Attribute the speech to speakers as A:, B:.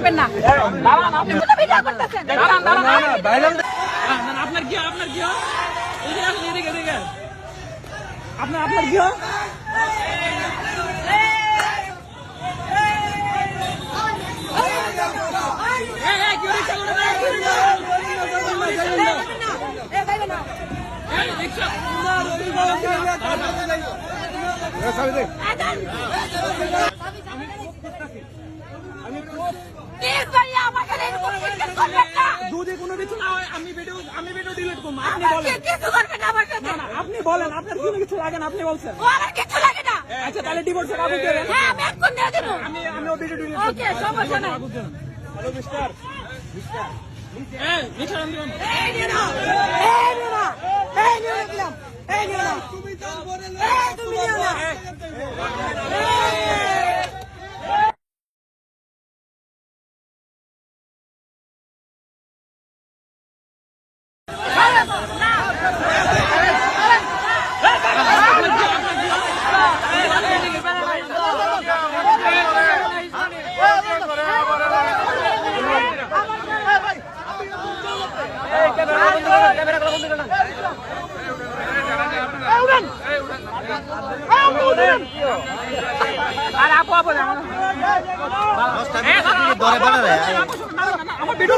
A: করবেন না। দাঁড়ান, আপনি কোন ভিডিও করতেছেন? দাঁড়ান দাঁড়ান,
B: আপনার কি আপনার কি এদিকে এদিকে আপনার কি যদি কোনো কিছু না হয় আমি ভিডিও ডিলিট করবো। আপনি বলেন আপনার কোনো কিছু লাগে না, আপনি বলছেন আচ্ছা তাহলে ডিভোর্সের কাগজ দেবেন। আমি ও ভিডিও ডিলিট করব। হ্যালো মিস্টার মিস্টার আমার ভিডিও